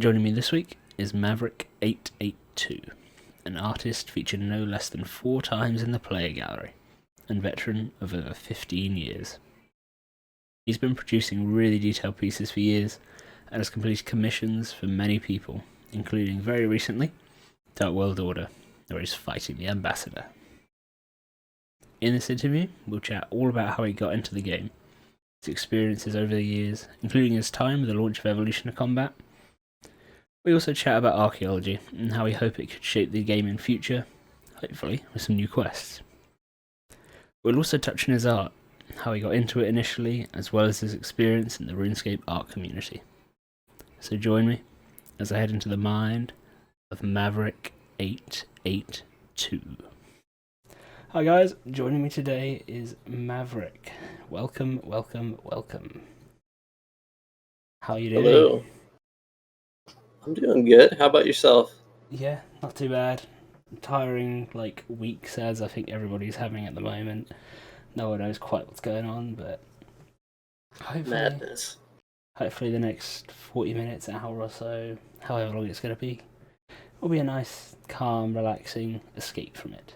Joining me this week is Mavrick882, an artist featured no less than 4 times in the player gallery, and veteran of over 15 years. He's been producing really detailed pieces for years, and has completed commissions for many people, including very recently, DarkWorldOrder, where he's fighting the Ambassador. In this interview, we'll chat all about how he got into the game, his experiences over the years, including his time with the launch of Evolution of Combat. We also chat about archaeology and how we hope it could shape the game in future, hopefully with some new quests. We'll also touch on his art, how he got into it initially, as well as his experience in the Runescape art community. So join me as I head into the mind of Mavrick882. Hi guys, joining me today is Mavrick. Welcome. How are you doing? Hello. I'm doing good. How about yourself? Yeah, not too bad. Tiring, weeks as I think everybody's having at the moment. No one knows quite what's going on, but Madness. hopefully the next 40 minutes, hour or so, however long it's going to be, will be a nice, calm, relaxing escape from it.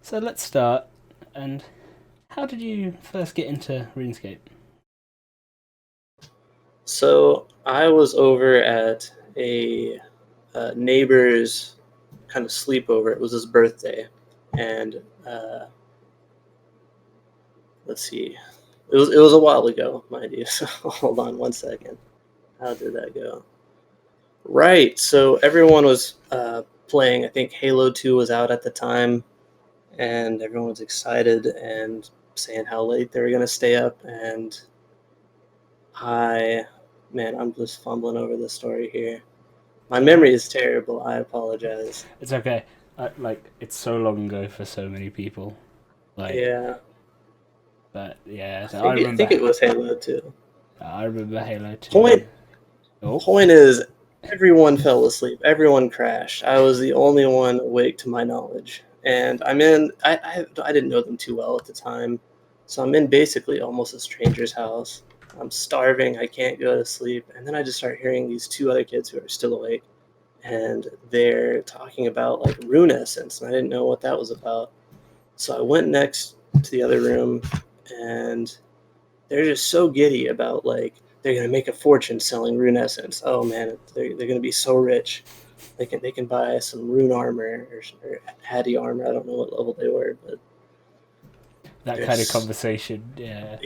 So let's start. And how did you first get into RuneScape? So I was over at a neighbor's kind of sleepover. It was his birthday, and let's see, it was a while ago, mind you. So hold on one second. How did that go? Right. So everyone was playing. I think Halo 2 was out at the time, and everyone was excited and saying how late they were gonna stay up. And I'm just fumbling over the story here. My memory is terrible. I apologize. It's okay. It's so long ago for so many people. Yeah. But yeah, so I think it was Halo 2. I remember Halo 2. Point is, everyone fell asleep. Everyone crashed. I was the only one awake to my knowledge. And I didn't know them too well at the time. So I'm in basically almost a stranger's house. I'm starving. I can't go to sleep. And then I just start hearing these 2 other kids who are still awake. And they're talking about rune essence. And I didn't know what that was about. So I went next to the other room, and they're just so giddy about they're gonna make a fortune selling rune essence. Oh man, they're gonna be so rich. They can buy some rune armor or Hattie armor. I don't know what level they were, but that kind of conversation, yeah.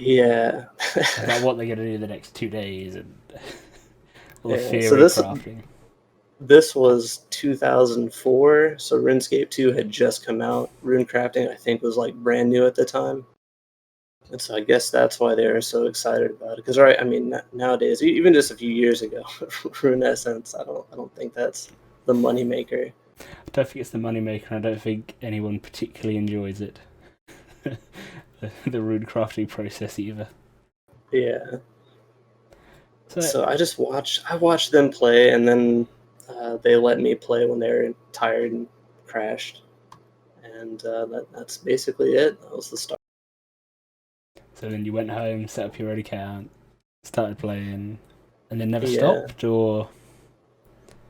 about what they're gonna do the next 2 days and all the theory crafting. This was 2004, so RuneScape 2 had just come out. Rune crafting, I think, was brand new at the time. And so I guess that's why they were so excited about it. Because nowadays, even just a few years ago, rune essence, I don't think that's the moneymaker. I don't think it's the moneymaker. I don't think anyone particularly enjoys it. the rune crafting process either. Yeah. So I watched them play, and then they let me play when they were tired and crashed. And that's basically it. That was the start. So then you went home, set up your own account, started playing, and then never stopped, or?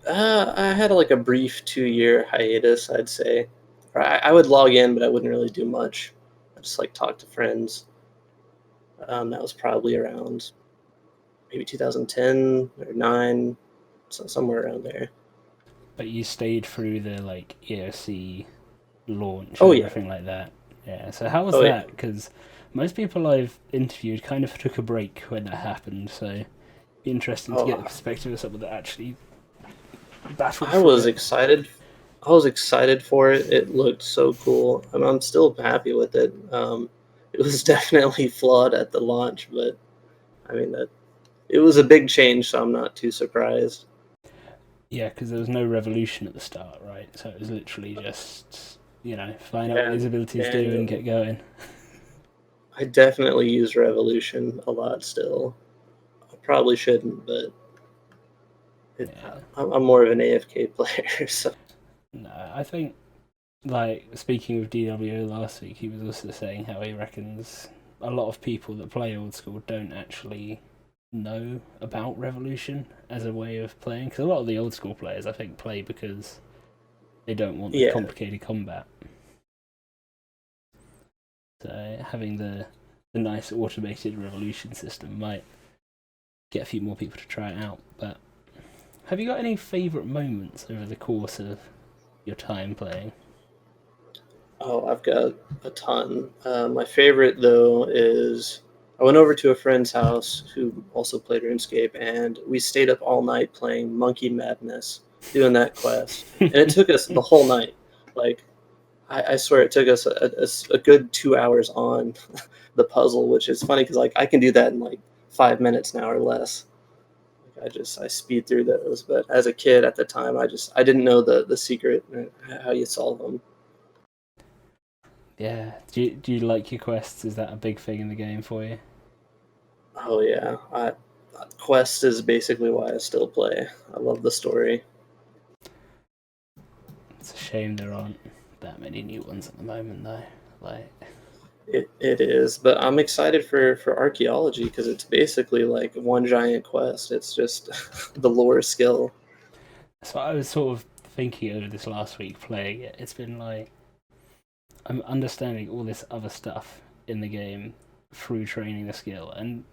I had a brief 2-year hiatus, I'd say. I would log in, but I wouldn't really do much. I just talk to friends. That was probably around maybe 2010 or 9, so somewhere around there. But you stayed through the EOC launch and everything like that. Yeah. So how was that? Because most people I've interviewed kind of took a break when that happened. So it'd be interesting to get the perspective of someone that actually battled. I was excited. I was excited for it. It looked so cool. I'm still happy with it. It was definitely flawed at the launch, but it was a big change, so I'm not too surprised. Yeah, because there was no revolution at the start, right? So it was literally just, find out what these abilities do and get going. I definitely use Revolution a lot still. I probably shouldn't, but I'm more of an AFK player. So. No, I think, speaking with DWO last week, he was also saying how he reckons a lot of people that play old school don't actually know about Revolution as a way of playing, because a lot of the old school players, I think, play because they don't want the Yeah. complicated combat. So having the nice automated Revolution system might get a few more people to try it out. But have you got any favourite moments over the course of your time playing? Oh, I've got a ton. My favorite though is I went over to a friend's house who also played RuneScape, and we stayed up all night playing Monkey Madness, doing that quest, and it took us the whole night. Like I swear, it took us a good 2 hours on the puzzle, which is funny because like I can do that in like 5 minutes now or less. I speed through those, but as a kid at the time, I didn't know the secret how you solve them. Yeah. Do you like your quests? Is that a big thing in the game for you? Oh yeah, Quest is basically why I still play. I love the story. It's a shame there aren't that many new ones at the moment, though. Like, It is, but I'm excited for archaeology because it's basically like one giant quest. It's just the lore skill. so I was sort of thinking over this last week playing it. It's been like I'm understanding all this other stuff in the game through training the skill, and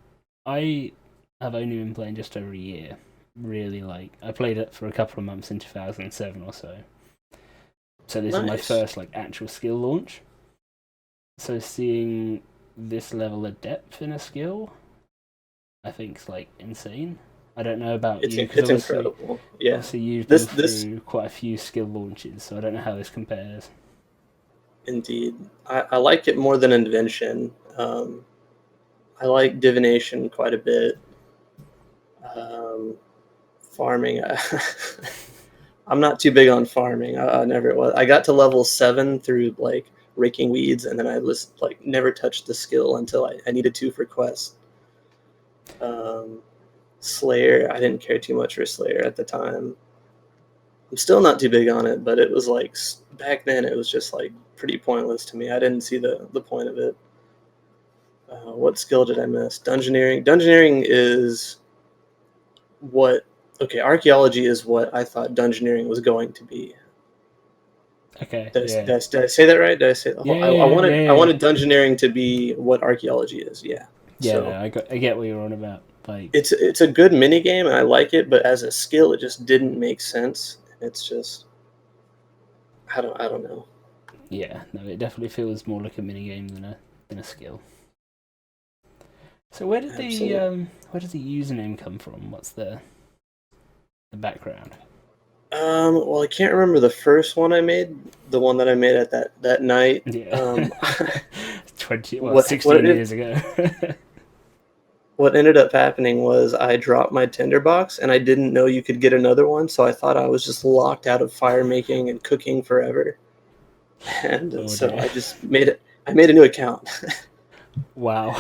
I have only been playing just over a year. Really, like I played it for a couple of months in 2007 or so. So this is my Nice. first like actual skill launch. So seeing this level of depth in a skill, I think is like insane. I don't know about you because It's incredible. Yeah. obviously you've been This through quite a few skill launches, so I don't know how this compares. indeed. I like it more than invention. I like divination quite a bit. Um, Farming. I'm not too big on farming. I never was. I got to level 7 through like raking weeds, and then I was like never touched the skill until I needed to for quests. Um, Slayer. I didn't care too much for Slayer at the time. I'm still not too big on it, but it was like back then it was just like pretty pointless to me. I didn't see the point of it. What skill did I miss? Dungeoneering. Dungeoneering is what. Okay, archaeology is what I thought dungeoneering was going to be. Okay, Did I, yeah, did I say that right? Did I say? yeah, I yeah, wanted yeah, I yeah. wanted dungeoneering to be what archaeology is. Yeah. Yeah, no, So I get what you're on about. Like, it's a good mini game and I like it, but as a skill, it just didn't make sense. It's just I don't know. yeah, no, it definitely feels more like a mini game than a skill. So Absolutely. where does the username come from? What's the background? Well, I can't remember the first one I made, the one that I made at that night. Yeah, 16 What years ago. what ended up happening was I dropped my tinderbox and I didn't know you could get another one, so I thought I was just locked out of fire making and cooking forever. And Oh so dear! I just made it. I made a new account. Wow.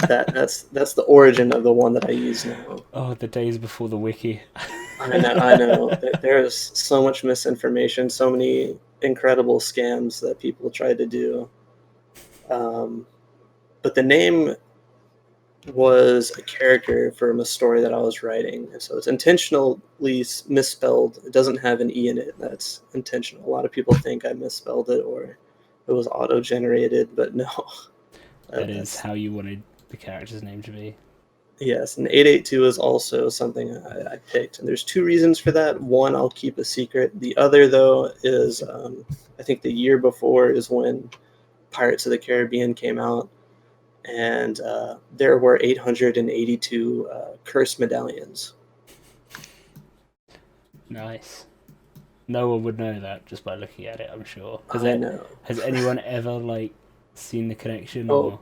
And that's the origin of the one that I use now. Oh, the days before the wiki. I know. There's so much misinformation, so many incredible scams that people try to do. Um, but the name was a character from a story that I was writing, and so it's intentionally misspelled. It doesn't have an e in it. That's intentional. A lot of people think I misspelled it or it was auto-generated, but no. That is That's how you wanted the character's name to be. yes. And 882 is also something I picked, and there's two reasons for that. One, I'll keep a secret. The other, though, is I think the year before is when Pirates of the Caribbean came out, and there were 882 curse medallions. Nice. No one would know that just by looking at it, I'm sure. I know. Has anyone ever like seen the connection Oh, or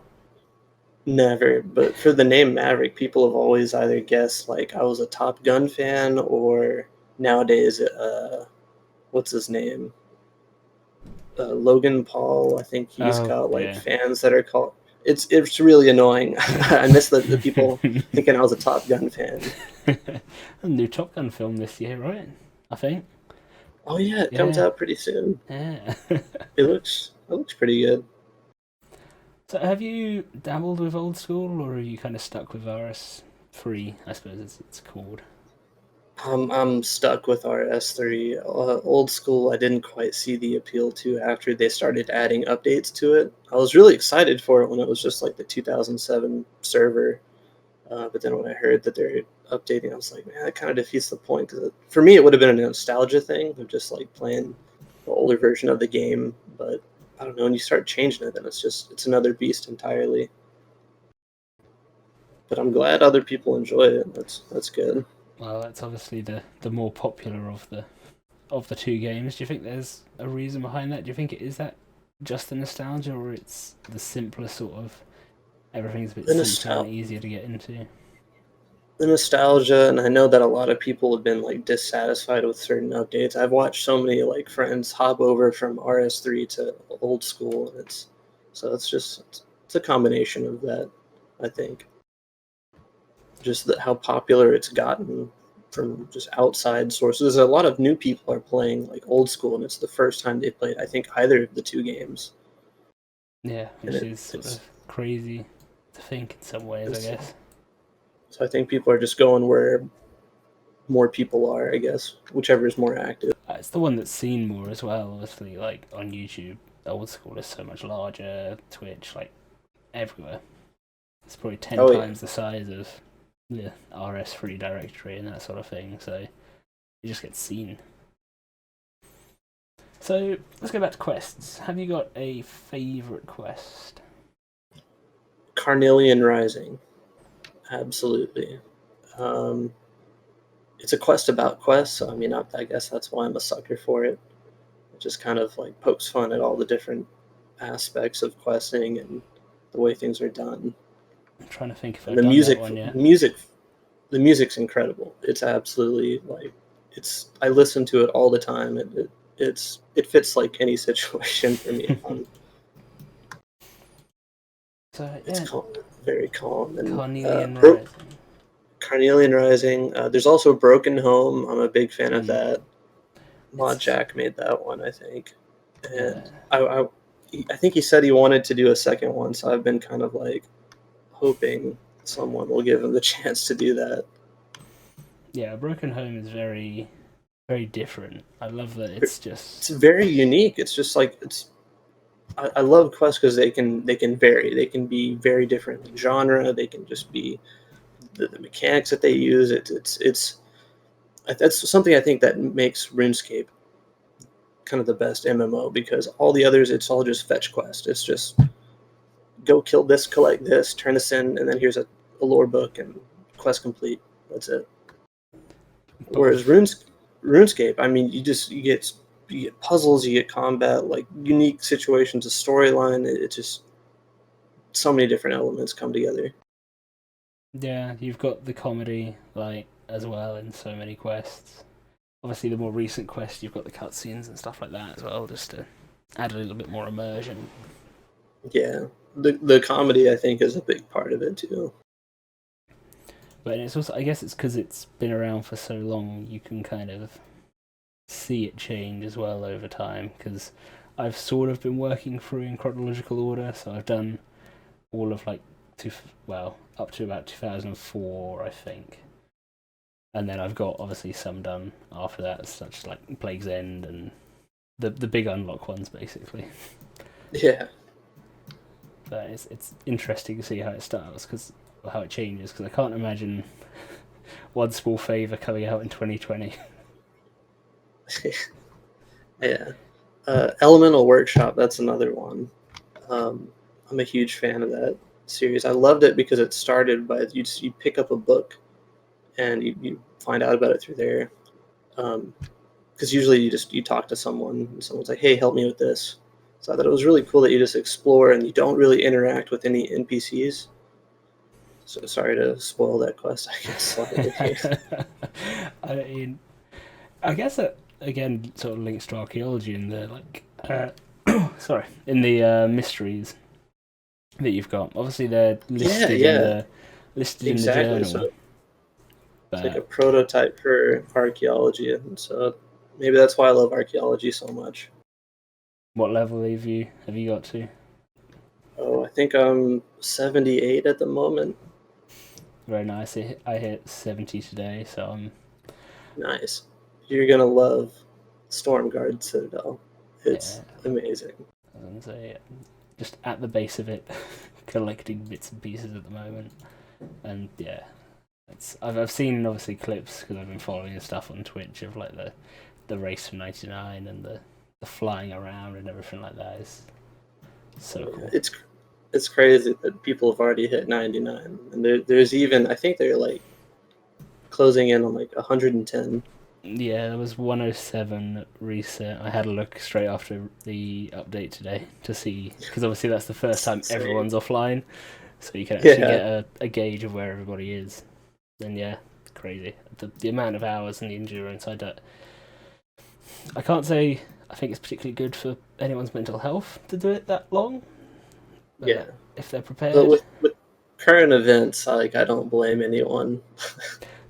never. But for the name Maverick, people have always either guessed like I was a Top Gun fan, or nowadays, what's his name? Logan Paul. I think he's oh got like yeah. fans that are called. It's really annoying. I miss the people thinking I was a Top Gun fan. A new Top Gun film this year, right? I think. Oh yeah, it comes Yeah. out pretty soon. Yeah. It looks pretty good. So have you dabbled with old school or are you kind of stuck with Varus? 3, I suppose it's called. I'm stuck with RS3. Old school, I didn't quite see the appeal to after they started adding updates to it. I was really excited for it when it was just like the 2007 server. But then when I heard that they're updating, I was like, man, that kind of defeats the point. Because for me, it would have been a nostalgia thing of just like playing the older version of the game. But I don't know, when you start changing it, then it's another beast entirely. But I'm glad other people enjoy it. That's good. Well, that's obviously the more popular of the two games. Do you think there's a reason behind that? Do you think it is that just the nostalgia, or it's the simpler sort of everything's a bit simpler and easier to get into? The nostalgia, and I know that a lot of people have been like dissatisfied with certain updates. I've watched so many like friends hop over from RS3 to old school, and it's a combination of that, I think. Just how popular it's gotten from just outside sources. There's a lot of new people are playing like old school, and it's the first time they played, I think, either of the two games. Yeah, which is sort of crazy to think in some ways, I guess. So I think people are just going where more people are, I guess, whichever is more active. It's the one that's seen more as well, obviously, like on YouTube. Old school is so much larger, Twitch, like everywhere. It's probably 10 times the size of the RS3 directory and that sort of thing, so it just gets seen. So let's go back to quests. Have you got a favourite quest? Carnelian Rising. Absolutely. It's a quest about quests, so I mean, I guess that's why I'm a sucker for it. It just kind of like pokes fun at all the different aspects of questing and the way things are done. I'm trying to think if I've done that one yet. The music's incredible. It's absolutely like I listen to it all the time. It fits like any situation for me. So yeah, it's very calm and Carnelian Rising. Carnelian Rising. There's also Broken Home. I'm a big fan of that. Mod Jack made that one, I think, and I think he said he wanted to do a second one. So I've been kind of like hoping someone will give him the chance to do that. Yeah, Broken Home is very, very different. I love that it's very unique. It's just like I love quests because they can vary. They can be very different in genre. They can just be the mechanics that they use. That's something I think that makes RuneScape kind of the best MMO, because all the others, it's all just fetch quest. It's just go kill this, collect this, turn this in, and then here's a lore book and quest complete. That's it. Whereas RuneScape, I mean, you get puzzles, you get combat, like unique situations, a storyline. It's just so many different elements come together. Yeah, you've got the comedy like as well in so many quests. Obviously, the more recent quests, you've got the cutscenes and stuff like that as well, just to add a little bit more immersion. Yeah, the comedy, I think, is a big part of it too. But it's also, I guess it's because it's been around for so long, you can kind of see it change as well over time, because I've sort of been working through in chronological order, so I've done all of like up to about 2004, I think. And then I've got obviously some done after that, such as like Plague's End and the big unlock ones, basically. Yeah. But it's interesting to see how it starts, how it changes, because I can't imagine One Small Favor coming out in 2020. Yeah. Elemental Workshop, that's another one. I'm a huge fan of that series. I loved it because it started by you pick up a book and you find out about it through there. Because usually you talk to someone and someone's like, hey, help me with this. So I thought it was really cool that you just explore and you don't really interact with any NPCs. So sorry to spoil that quest, I guess. I mean, I guess that again sort of links to archaeology in the in the mysteries that you've got. Obviously, they're listed in the journal. So it's like a prototype for archaeology, and so maybe that's why I love archaeology so much. What level have you got to? Oh, I think I'm 78 at the moment. Very nice. I hit 70 today, so I'm Nice. You're gonna love Stormguard Citadel. It's amazing. and so, yeah, just at the base of it, collecting bits and pieces at the moment, and yeah, I've seen obviously clips because I've been following stuff on Twitch of like the race from '99 and the flying around and everything like that is so cool. It's crazy that people have already hit 99, and there's even, I think they're like closing in on like 110. Yeah, there was 107 reset. I had a look straight after the update today to see, because obviously that's the first time everyone's offline, so you can actually get a gauge of where everybody is. And yeah, it's crazy. The amount of hours and the endurance I can't say I think it's particularly good for anyone's mental health to do it that long. Yeah, if they're prepared. But with current events, like, I don't blame anyone.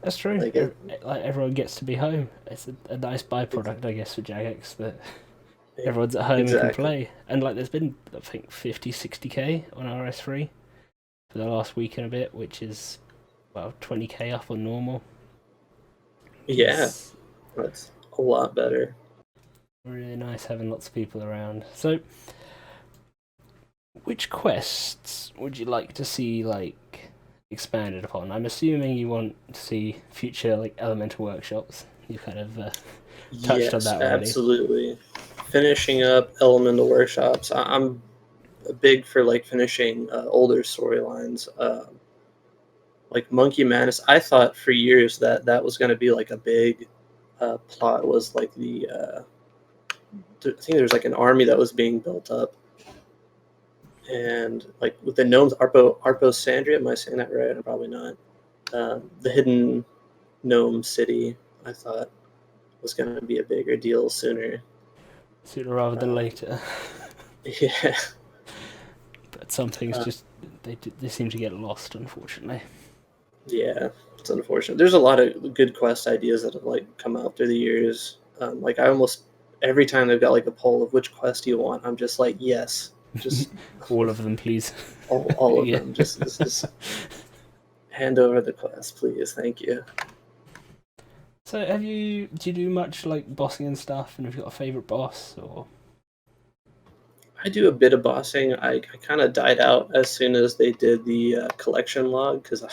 That's true. Like everyone gets to be home. It's a nice byproduct, I guess, for Jagex that everyone's at home and can play. And like, there's been, I think, 50, 60k on RS3 for the last week and a bit, which is, well, 20k up on normal. Yeah, that's a lot better. Really nice having lots of people around. So, which quests would you like to see, like, expanded upon? I'm assuming you want to see future, like, elemental workshops. You kind of touched on that already. Absolutely. Finishing up elemental workshops. I'm big for like finishing older storylines. Like Monkey Madness, I thought for years that was going to be like a big plot. Was like I think there's like an army that was being built up, and like with the gnomes, Arposandria. Am I saying that right? I'm probably not. The hidden gnome city, I thought, was going to be a bigger deal sooner rather than later. Yeah, but some things just they seem to get lost, unfortunately. Yeah, it's unfortunate. There's a lot of good quest ideas that have like come out through the years. Like, I almost every time they've got like a poll of which quest do you want, I'm just like, yes, just all of them, please. all of them. Just hand over the quest, please. Thank you. So, do you do much like bossing and stuff? And have you got a favorite boss or? I do a bit of bossing. I kind of died out as soon as they did the collection log, because I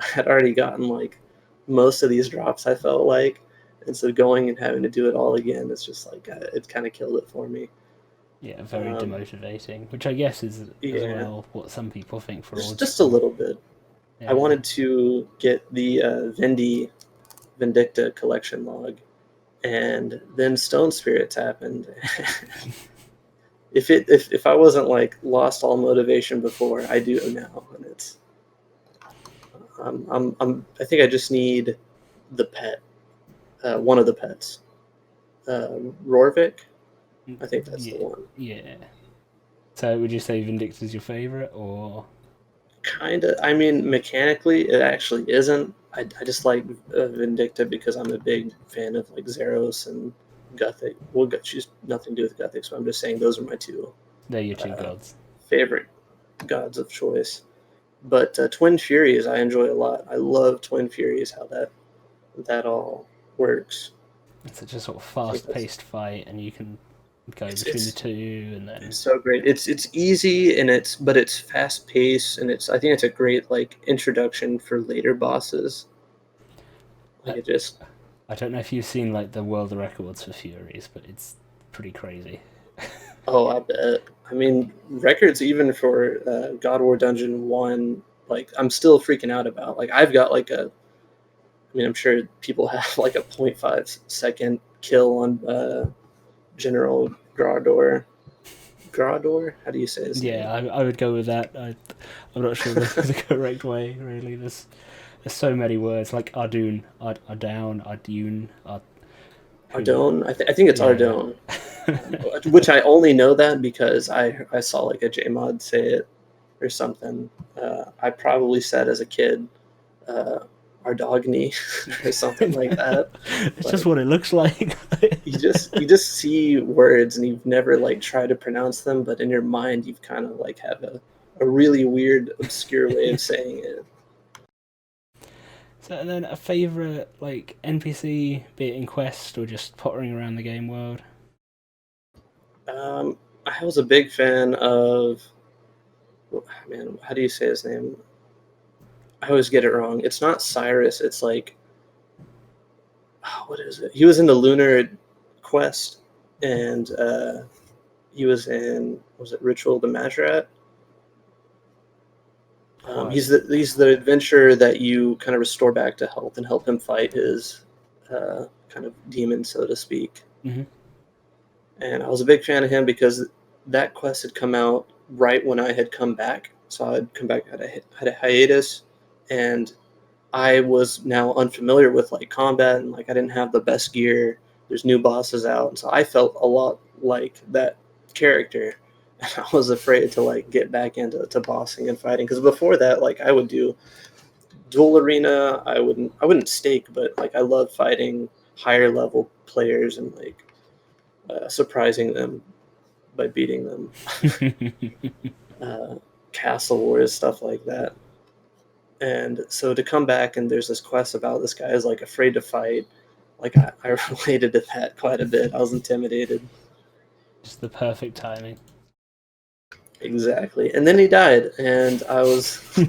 had already gotten like most of these drops, I felt like, and so going and having to do it all again, it's just like it kind of killed it for me. Yeah, very demotivating, which I guess is as well what some people think for all. Just a little bit. Yeah. I wanted to get the Vindicta collection log, and then Stone Spirits happened. If I wasn't like lost all motivation before, I do now, and it's I think I just need the pet, one of the pets, Rorvik. I think that's the one. Yeah. So would you say Vindicta is your favorite, or? Kinda. I mean, mechanically, it actually isn't. I just like Vindicta because I'm a big fan of like Zeros and Gothic. Well, she's nothing to do with Gothic, so I'm just saying those are my two. They're your two gods. Favorite gods of choice. But Twin Furies, I enjoy a lot. I love Twin Furies, how that all works. It's such a sort of fast-paced fight, and you can go between the two, and then it's so great. It's easy, and it's fast-paced, and I think it's a great like introduction for later bosses. Like, I don't know if you've seen like the world records for Furies, but it's pretty crazy. Oh, I bet. I mean, records even for God War Dungeon 1, like, I'm still freaking out about. Like, I've got like I'm sure people have like a 0.5 second kill on General Grador. Grador? How do you say his name? I would go with that. I'm not sure the correct way, really. There's so many words, like Ardun, Ardown, Ardune, Ardone? I think it's Ardone. Which I only know that because I saw like a JMod say it or something. I probably said as a kid Ardogny or something like that. It's just what it looks like. you just see words and you've never like tried to pronounce them, but in your mind you've kind of like have a really weird, obscure way of saying it. So, and then a favourite, like, NPC, be it in Quest or just pottering around the game world? I was a big fan of, man, how do you say his name? I always get it wrong. It's not Cyrus. It's like, what is it? He was in the Lunar Quest, and he was in, was it Ritual the Mazrat? He's the adventurer that you kind of restore back to health and help him fight his kind of demon, so to speak. Mm-hmm. And I was a big fan of him because that quest had come out right when I had come back. So I'd come back, had a hiatus, and I was now unfamiliar with like combat, and like I didn't have the best gear. There's new bosses out, and so I felt a lot like that character. And I was afraid to like get back into bossing and fighting, because before that, like I would do dual arena. I wouldn't stake, but like I love fighting higher level players and like surprising them by beating them. Castle wars, stuff like that. And so to come back and there's this quest about this guy is like afraid to fight, like I related to that quite a bit. I was intimidated. Just the perfect timing. Exactly. And then he died, and I was I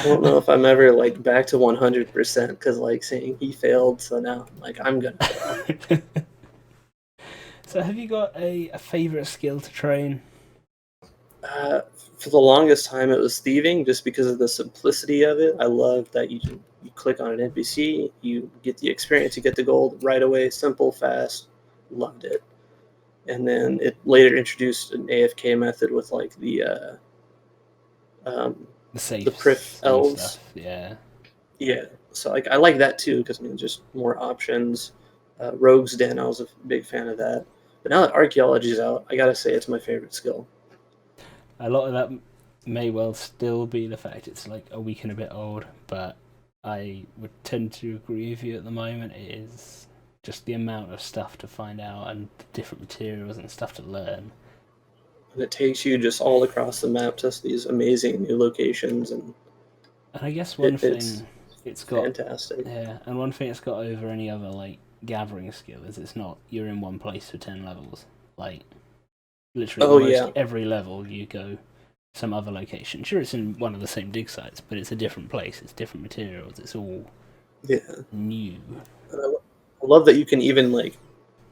don't know if I'm ever like back to 100%, because like saying he failed, so now like I'm gonna fail. So have you got a favourite skill to train? For the longest time, it was thieving, just because of the simplicity of it. I love that you click on an NPC, you get the experience, you get the gold right away, simple, fast. Loved it. And then it later introduced an AFK method with like the The Prif elves. stuff, yeah. Yeah, so like I like that too, because I mean just more options. Rogue's Den, I was a big fan of that. But now that archaeology's out, I gotta say it's my favorite skill. A lot of that may well still be the fact it's like a week and a bit old, but I would tend to agree with you at the moment. It is just the amount of stuff to find out and the different materials and stuff to learn. And it takes you just all across the map to these amazing new locations, and And I guess one it's thing it's got, fantastic. yeah, and one thing it's got over any other like gathering skill is it's not you're in one place for 10 levels. Like literally almost every level you go some other location. Sure, it's in one of the same dig sites, but it's a different place. It's different materials. It's all new. And I love that you can even like,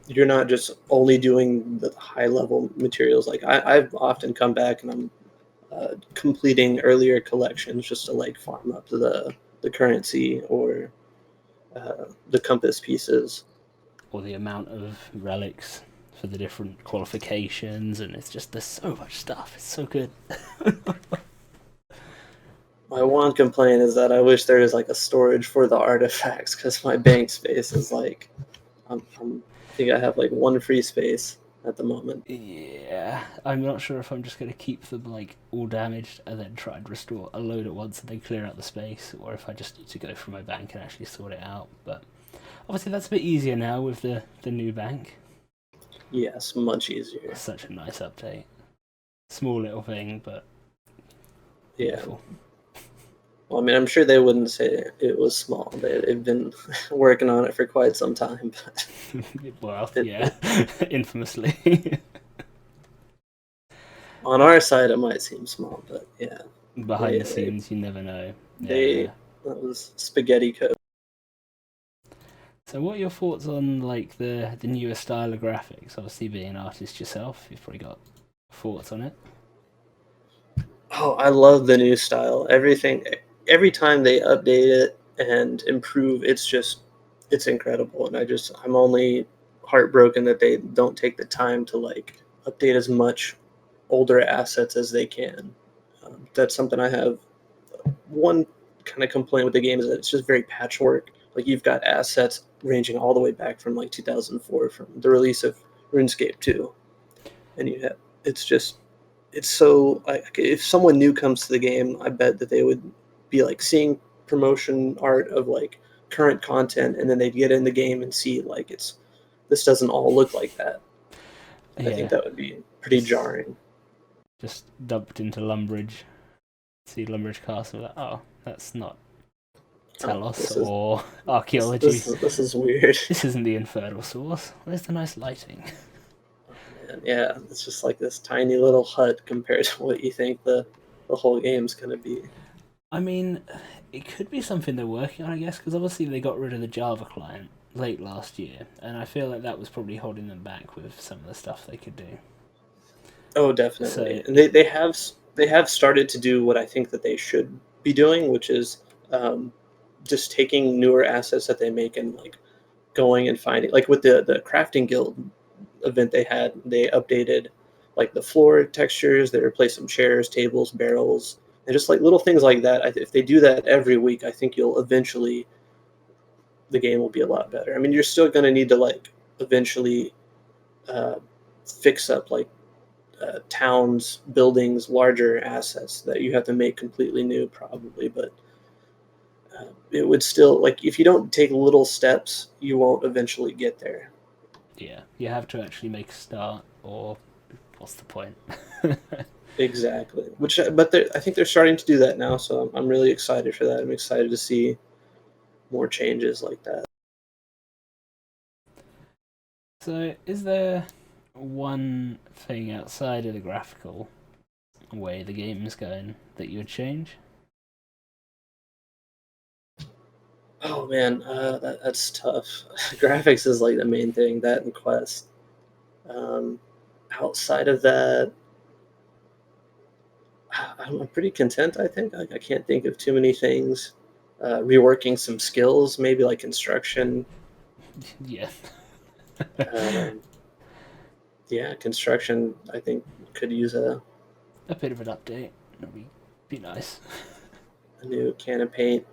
you're not just only doing the high level materials. Like I've often come back and I'm completing earlier collections just to like farm up to the currency or the compass pieces, Or the amount of relics for the different qualifications, and it's just there's so much stuff. It's so good. My one complaint is that I wish there was like a storage for the artifacts, because my bank space is like, I think I have like one free space at the moment. Yeah, I'm not sure if I'm just going to keep them like all damaged and then try and restore a load at once and then clear out the space, or if I just need to go through my bank and actually sort it out. But obviously that's a bit easier now with the new bank. Yes, much easier. It's such a nice update. Small little thing, but beautiful. Well, I mean, I'm sure they wouldn't say it was small. They've been working on it for quite some time. But well, yeah, infamously. On our side, it might seem small, but yeah. Behind the scenes, you never know. That was spaghetti code. So, what are your thoughts on like the newer style of graphics? Obviously, being an artist yourself, you've probably got thoughts on it. Oh, I love the new style. Everything, every time they update it and improve, it's incredible. And I'm only heartbroken that they don't take the time to like update as much older assets as they can. That's something I have. One kind of complaint with the game is that it's just very patchwork. Like you've got assets ranging all the way back from like 2004, from the release of Runescape 2, and it's so like if someone new comes to the game, I bet that they would be like seeing promotion art of like current content, and then they'd get in the game and see like this doesn't all look like that. I think that would be pretty jarring. Just dumped into Lumbridge. see Lumbridge Castle, like, oh, that's not Oh, Telos or archaeology. This is weird. This isn't the Infernal Source. Where's the nice lighting? Man, yeah, it's just like this tiny little hut compared to what you think the whole game's gonna be. I mean, it could be something they're working on, I guess, because obviously they got rid of the Java client late last year, and I feel like that was probably holding them back with some of the stuff they could do. Oh, definitely. And they have started to do what I think that they should be doing, which is just taking newer assets that they make and like going and finding, like with the crafting guild event they had, they updated like the floor textures, they replaced some chairs, tables, barrels, and just like little things like that. If they do that every week, I think you'll eventually, the game will be a lot better. I mean, you're still going to need to like eventually fix up like towns, buildings, larger assets that you have to make completely new probably, but it would still, like, if you don't take little steps, you won't eventually get there. Yeah, you have to actually make a start, or what's the point? Exactly. But I think they're starting to do that now, so I'm really excited for that. I'm excited to see more changes like that. So, is there one thing outside of the graphical way the game is going that you would change? Oh man, that's tough. Graphics is like the main thing, that and Quest. Um, Outside of that, I'm pretty content, I think. I can't think of too many things. Reworking some skills, maybe like construction. Yeah. Yeah, construction, I think, could use a bit of an update. That'd be nice. a new can of paint.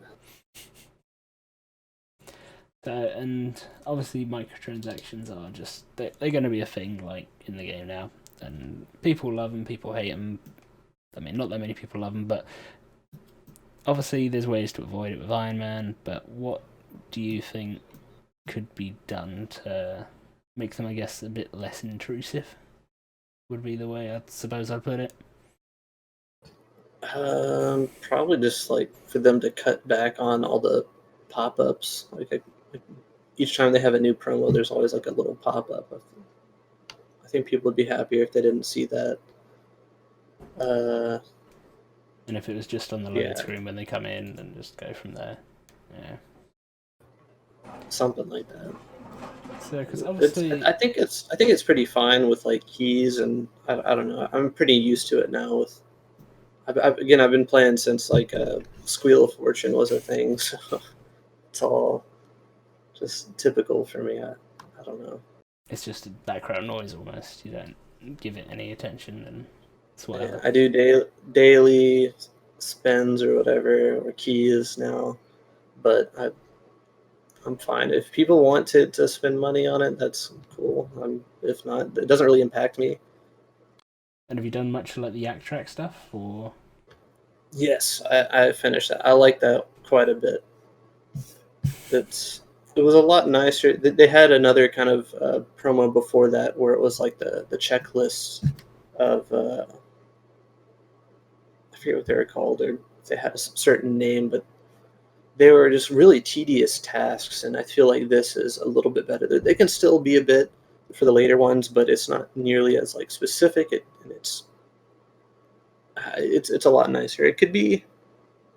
And obviously microtransactions are just, they're going to be a thing like in the game now, and people love them, people hate them. I mean, not that many people love them, but obviously there's ways to avoid it with Iron Man. But what do you think could be done to make them, I guess, a bit less intrusive? Would be the way I suppose I'd put it. Probably just like for them to cut back on all the pop-ups. Like each time they have a new promo, there's always like a little pop-up. I think people would be happier if they didn't see that. And if it was just on the load Yeah. screen when they come in, and just go from there. Yeah. Something like that. So, because obviously, I think it's pretty fine with like keys, and I don't know. I'm pretty used to it now. With I've been playing since like Squeal of Fortune was a thing, so it's all just typical for me. I don't know. it's just a background noise almost. You don't give it any attention, and it's whatever. Yeah, I do daily spends or whatever, or keys now, but I'm fine. If people want to spend money on it, that's cool. If not, it doesn't really impact me. And have you done much like the Yak Track stuff, or? Yes, I finished that. I like that quite a bit. It was a lot nicer. They had another kind of promo before that where it was like the checklist of I forget what they were called, or if they had a certain name, but they were just really tedious tasks, and I feel like this is a little bit better. They can still be a bit for the later ones, but it's not nearly as like specific. It's a lot nicer. It could be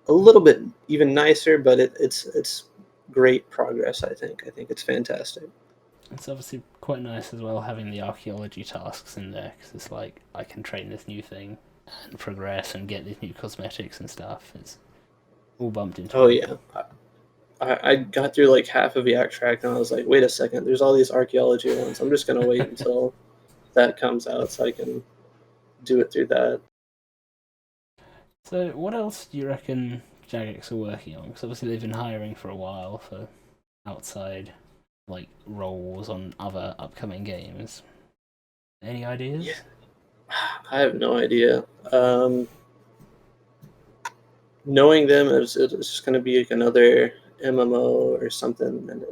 a little bit even nicer, but it's great progress. I think it's fantastic. It's obviously quite nice as well having the archaeology tasks in there, because it's like I can train this new thing and progress and get these new cosmetics and stuff. It's all bumped into. Oh yeah, I got through like half of Yak Track and I was like, wait a second, there's all these archaeology ones. I'm just gonna wait until that comes out so I can do it through that. So, what else do you reckon Jagex are working on? Because obviously they've been hiring for a while for outside like roles on other upcoming games. Any ideas? Yeah. I have no idea. Knowing them, it's just going to be like another MMO or something, and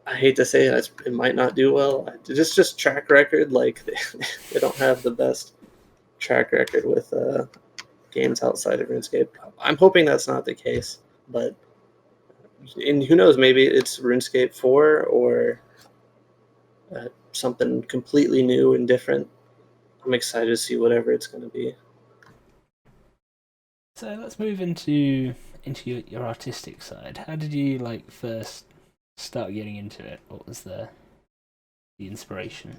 I hate to say it might not do well. Just track record, like they don't have the best track record with games outside of RuneScape. I'm hoping that's not the case, but and who knows? Maybe it's RuneScape 4 or something completely new and different. I'm excited to see whatever it's going to be. So let's move into your artistic side. How did you like first start getting into it? What was the inspiration?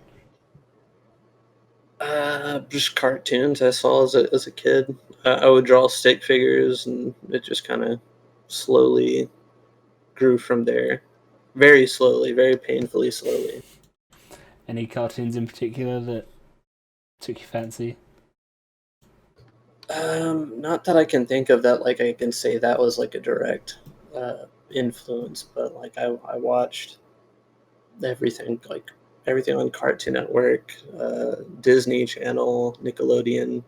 Just cartoons I saw as a kid. I would draw stick figures, and it just kind of slowly grew from there. Very slowly, very painfully slowly. Any cartoons in particular that took your fancy? Not that I can think of that. Like I can say that was like a direct influence, but like I watched everything, like everything on Cartoon Network, Disney Channel, Nickelodeon.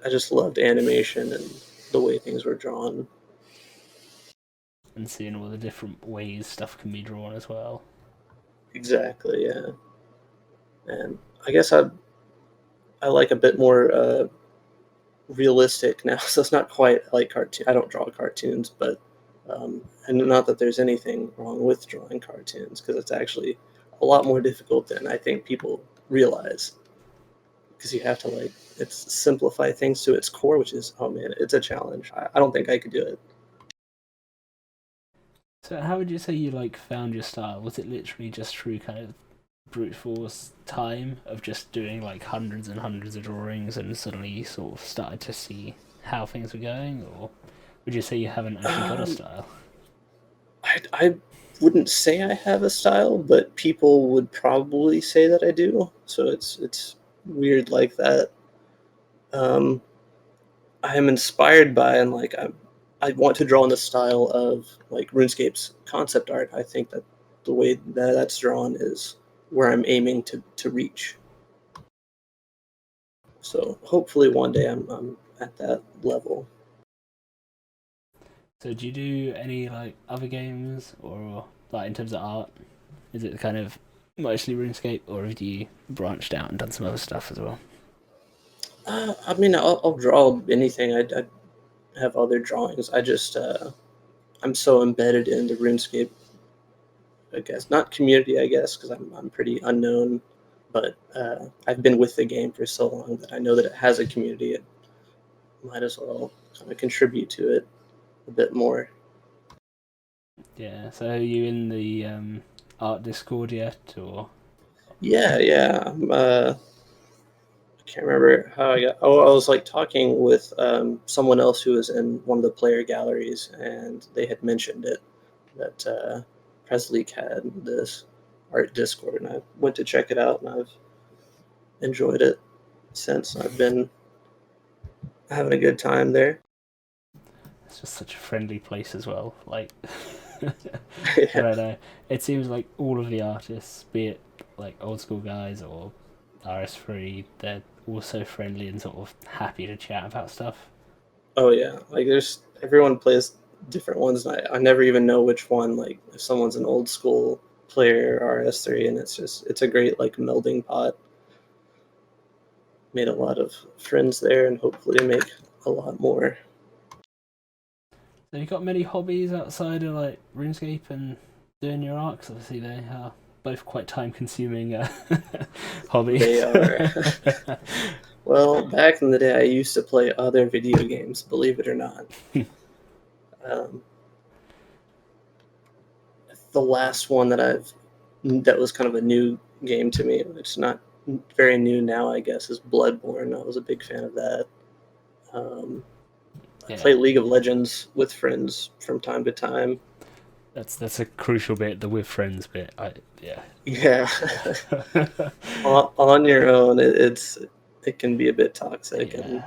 I just loved animation and the way things were drawn. And seeing all the different ways stuff can be drawn as well. Exactly, yeah. And I guess I like a bit more realistic now. So it's not quite like cartoon. I don't draw cartoons, but and not that there's anything wrong with drawing cartoons, because it's actually a lot more difficult than I think people realize. Because you have to it's simplify things to its core, which is, oh man, it's a challenge. I don't think I could do it. So how would you say you like found your style? Was it literally just through kind of brute force time of just doing like hundreds and hundreds of drawings and suddenly sort of started to see how things were going, or would you say you haven't actually got a style? I wouldn't say I have a style, but people would probably say that I do. So it's weird like that. Um, I am inspired by, and like I want to draw in the style of like RuneScape's concept art. I think that the way that that's drawn is where I'm aiming to reach. So hopefully one day I'm at that level. So do you do any like other games, or like in terms of art? Is it kind of mostly RuneScape, or have you branched out and done some other stuff as well? I mean, I'll draw anything. I have other drawings. I just I'm so embedded in the RuneScape, I guess, not community, I guess, because I'm pretty unknown, but I've been with the game for so long that I know that it has a community. It might as well kind of contribute to it a bit more. Yeah. So are you in the art Discord yet, or? Yeah. I can't remember how I got. Oh, I was like talking with someone else who was in one of the player galleries, and they had mentioned it that Presleek had this art Discord, and I went to check it out, and I've enjoyed it since. I've been having a good time there. It's just such a friendly place as well. Like, I Yeah. don't know. It seems like all of the artists, be it like old school guys or RS3, they're all so friendly and sort of happy to chat about stuff. Oh yeah. Like there's everyone plays different ones, and I never even know which one. Like if someone's an old school player RS3, and it's a great like melding pot. Made a lot of friends there, and hopefully make a lot more. So you got many hobbies outside of like RuneScape and doing your art? 'Cause obviously they are both quite time consuming They hobbies. are. Well, back in the day, I used to play other video games, believe it or not. Um, the last one that was kind of a new game to me, it's not very new now, I guess, is Bloodborne. I was a big fan of that. Um, I Yeah, play League of Legends with friends from time to time. that's a crucial bit, the with friends bit. Yeah. Yeah, on your own, it can be a bit toxic, Yeah. and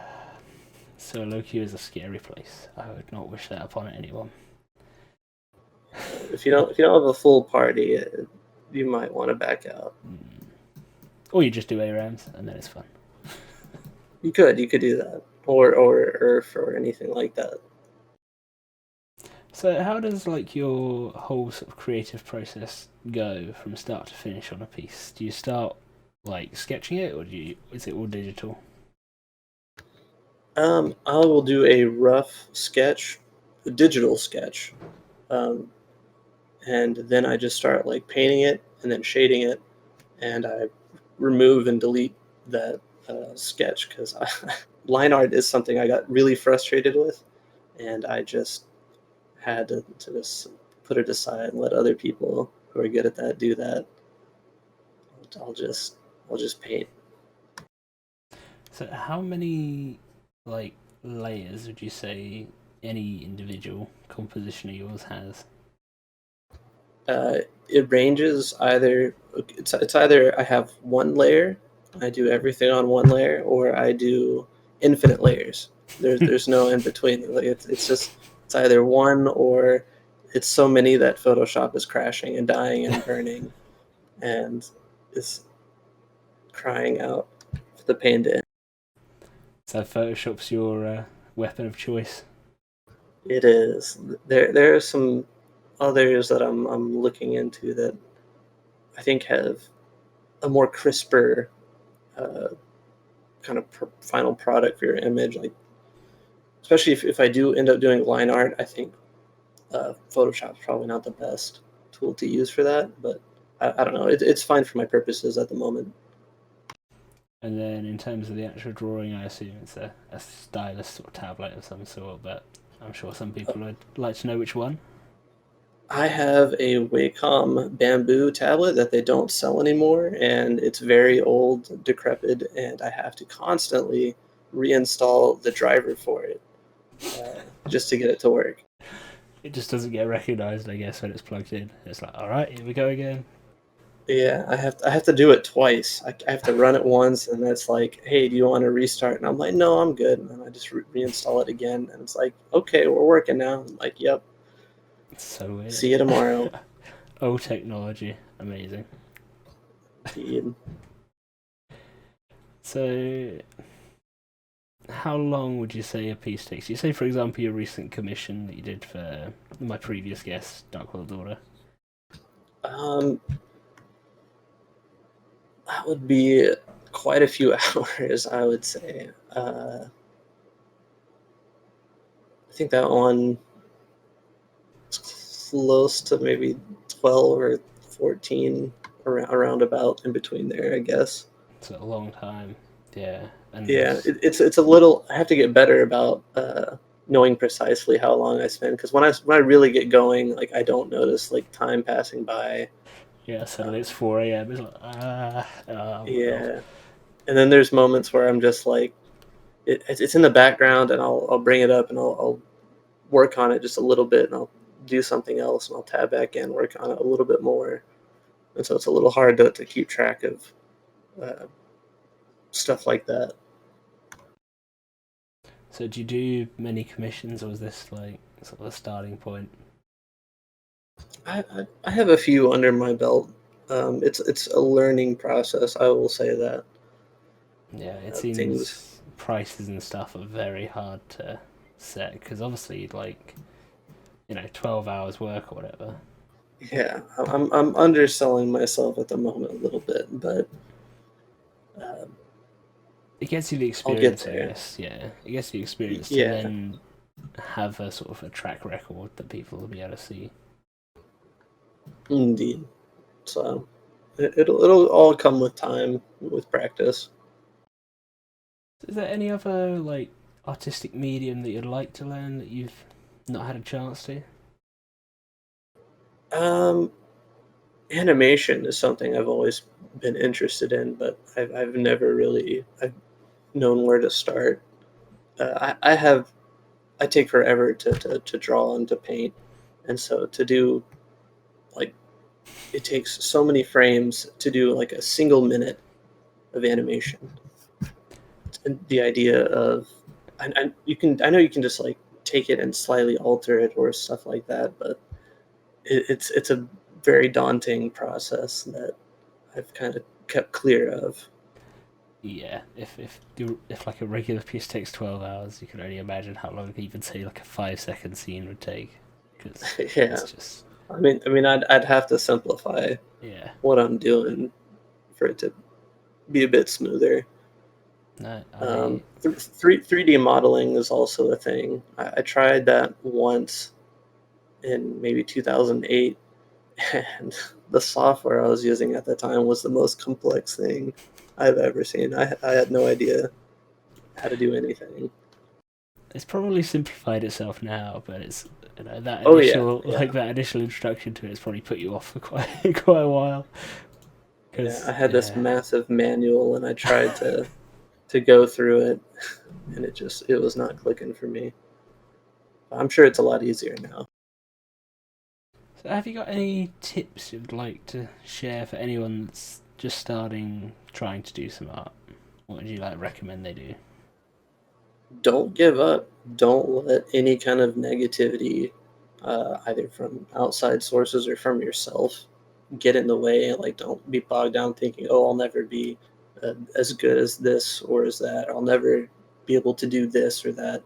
Solo queue is a scary place. I would not wish that upon anyone. if you don't have a full party, you might want to back out. Or you just do ARAMs and then it's fun. You could do that, or Earth or anything like that. So how does like your whole sort of creative process go from start to finish on a piece? Do you start like sketching it, or is it all digital? I will do a rough sketch, a digital sketch, um, and then I just start like painting it and then shading it, and I remove and delete that sketch because line art is something I got really frustrated with, and I just had to just put it aside and let other people who are good at that do that. I'll just I'll just paint. So how many like layers would you say any individual composition of yours has? It ranges either it's either I have one layer, I do everything on one layer, or I do infinite layers. There's no in between. Like it's just it's either one or it's so many that Photoshop is crashing and dying and burning and is crying out for the pain to end. So Photoshop's your weapon of choice. It is. There are some others that I'm looking into that I think have a more crisper uh, kind of final product for your image. Like especially if I do end up doing line art, I think Photoshop's probably not the best tool to use for that. But I don't know. It's fine for my purposes at the moment. And then in terms of the actual drawing, I assume it's a stylus or tablet of some sort, but I'm sure some people would like to know which one. I have a Wacom bamboo tablet that they don't sell anymore, and it's very old, decrepit, and I have to constantly reinstall the driver for it just to get it to work. It just doesn't get recognized, I guess, when it's plugged in. It's like, all right, here we go again. Yeah, I have to do it twice. I have to run it once, and it's like, hey, do you want to restart? And I'm like, no, I'm good. And then I just reinstall it again, and it's like, okay, we're working now. I'm like, yep. It's so weird. See you tomorrow. Oh, technology, amazing. Indeed. So, how long would you say a piece takes? You say, for example, your recent commission that you did for my previous guest, DarkWorldOrder. Um, that would be quite a few hours, I would say. I think that one is close to maybe 12 or 14, around about in between there, I guess. It's a long time. Yeah. And Yeah, it's a little. I have to get better about knowing precisely how long I spend because when I really get going, like I don't notice like time passing by. yeah, suddenly it's 4 a.m. It's like, Yeah, and then there's moments where I'm just like, it's in the background, and I'll bring it up and I'll work on it just a little bit, and I'll do something else, and I'll tab back in, work on it a little bit more, and so it's a little hard to keep track of uh, stuff like that. So do you do many commissions, or is this like sort of a starting point? I have a few under my belt. It's a learning process. I will say that. Yeah, it Things. seems prices and stuff are very hard to set because obviously, like, 12 hours work or whatever. Yeah, I'm underselling myself at the moment a little bit, but um, It gets you the I'll get experience, I there. guess. Yeah, it gets you the experience to Yeah, then have a sort of a track record that people will be able to see. indeed. So it'll all come with time, with practice. Is there any other like artistic medium that you'd like to learn that you've not had a chance to? Um, Animation is something I've always been interested in, but I've never really I've known where to start. I take forever to draw and to paint, and so to do like it takes so many frames to do like a single minute of animation. And the idea of I know you can just like take it and slightly alter it or stuff like that, but it's a very daunting process that I've kind of kept clear of. Yeah, if like a regular piece takes 12 hours, you can only imagine how long even say like a 5 second scene would take, because Yeah, it's just I'd have to simplify yeah. what I'm doing for it to be a bit smoother. No, 3D modeling is also a thing. I tried that once in maybe 2008, and the software I was using at the time was the most complex thing I've ever seen. I had no idea how to do anything. it's probably simplified itself now, but it's that Oh yeah, initial yeah, that initial introduction to it's probably put you off for quite quite a while. yeah. I Because had this massive manual, and I tried to go through it, and it was not clicking for me. I'm sure it's a lot easier now. So have you got any tips you'd like to share for anyone that's just starting trying to do some art? What would you recommend they do? Don't give up. Don't let any kind of negativity, either from outside sources or from yourself, get in the way. Like, don't be bogged down thinking, "Oh, I'll never be as good as this or as that. I'll never be able to do this or that."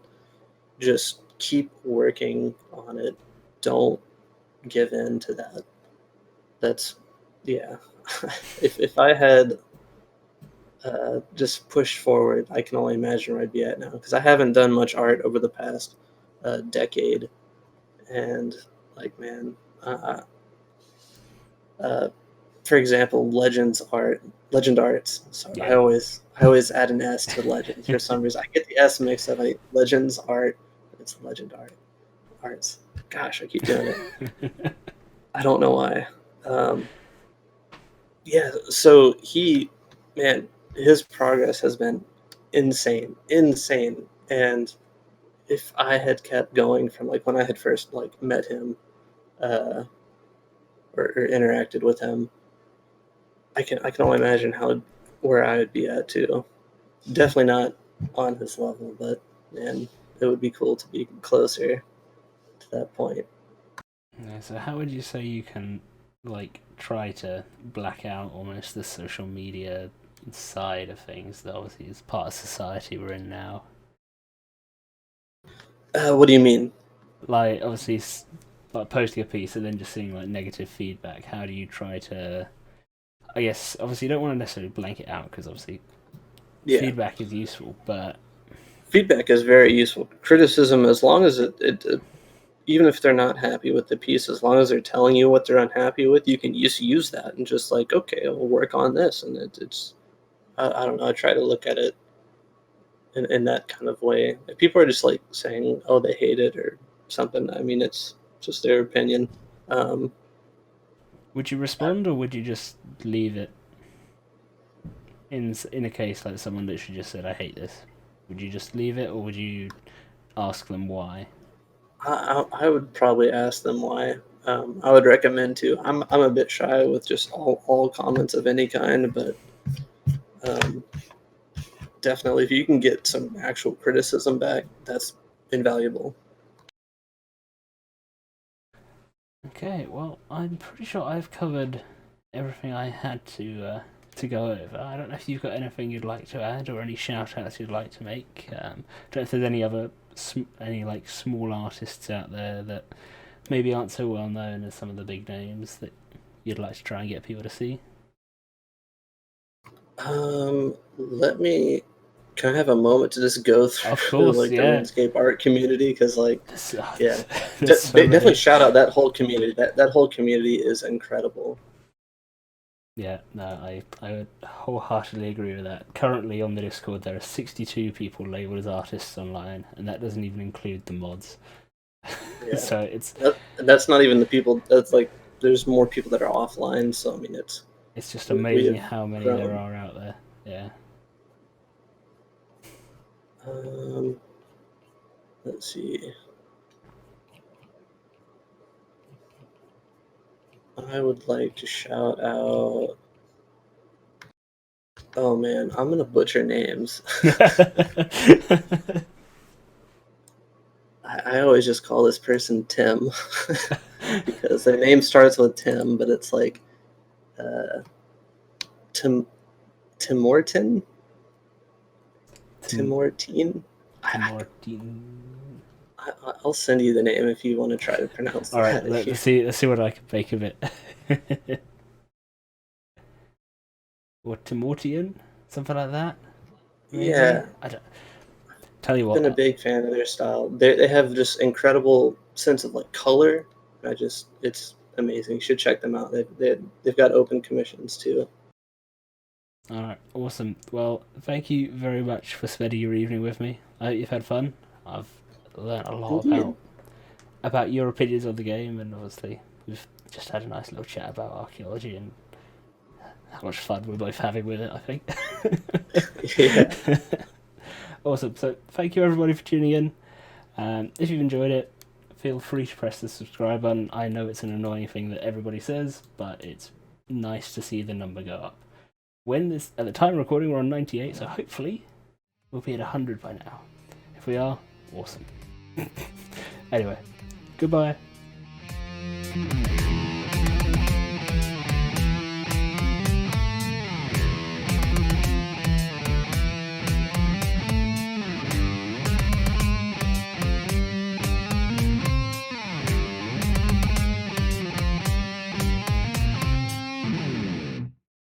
Just keep working on it. Don't give in to that. That's yeah. If I had just pushed forward, I can only imagine where I'd be at now, because I haven't done much art over the past decade, and like man, uh, uh, for example, legend arts. Sorry, Yeah. I always add an S to legends for some reason. I get the S mixed up. Legends art, it's legend arts. Gosh, I keep doing it. I don't know why. Um, yeah, so man, his progress has been insane. And if I had kept going from like when I had first like met him, uh, or interacted with him, I can only imagine how where I would be at too. Definitely not on his level, but man, it would be cool to be closer to that point. Yeah, so how would you say you can try to black out almost the social media side of things that obviously is part of society we're in now? What do you mean? Like obviously like posting a piece and then just seeing negative feedback. How do you try to, I guess obviously you don't want to necessarily blank it out because obviously Yeah, feedback is useful, but feedback is very useful. Criticism, as long as it even if they're not happy with the piece, as long as they're telling you what they're unhappy with, you can use that and just like, okay, we'll work on this. And it's, I don't know, I try to look at it in that kind of way. If people are just like saying, oh, they hate it or something, I mean, it's just their opinion. Um, would you respond or would you just leave it in a case like someone literally just said I hate this? Would you just leave it or would you ask them why? I would probably ask them why. I would recommend to. I'm a bit shy with just all comments of any kind, but um, definitely if you can get some actual criticism back, that's invaluable. Okay, well, I'm pretty sure I've covered everything I had to go over. I don't know if you've got anything you'd like to add or any shout outs you'd like to make. Don't know if there's any other any small artists out there that maybe aren't so well known as some of the big names that you'd like to try and get people to see. Let me. Can I have a moment to just go Of through course, like the yeah. RuneScape art community? Because like, yeah, There's so definitely many. shout out that whole community. That whole community is incredible. Yeah, no, I would wholeheartedly agree with that. Currently on the Discord, there are 62 people labelled as artists online, and that doesn't even include the mods. Yeah, So it's that's not even the people. That's like there's more people that are offline. So I mean, it's just we amazing have how many there grown. are out there. Yeah. Um, let's see. I would like to shout out. Oh man, I'm gonna butcher names. I always just call this person Tim because their name starts with Tim, but it's like uh, Tim Timortin Tim Timortine. Timortine. I'll send you the name if you want to try to pronounce All right, that. If you, let's see what I can make of it. Or Timortian, something like that. maybe? Yeah. I don't. Tell you I've what. been a big fan of their style. They have just incredible sense of like color. It's amazing. You should check them out. They've got open commissions too. Alright, awesome. Well, thank you very much for spending your evening with me. I hope you've had fun. I've learned a lot about your opinions on the game, and obviously we've just had a nice little chat about archaeology and how much fun we're both having with it, I think. Yeah. Awesome. So thank you everybody for tuning in. If you've enjoyed it, feel free to press the subscribe button. I know it's an annoying thing that everybody says, but it's nice to see the number go up. At the time of recording, we're on 98, so hopefully we'll be at 100 by now. If we are, awesome. Anyway, goodbye.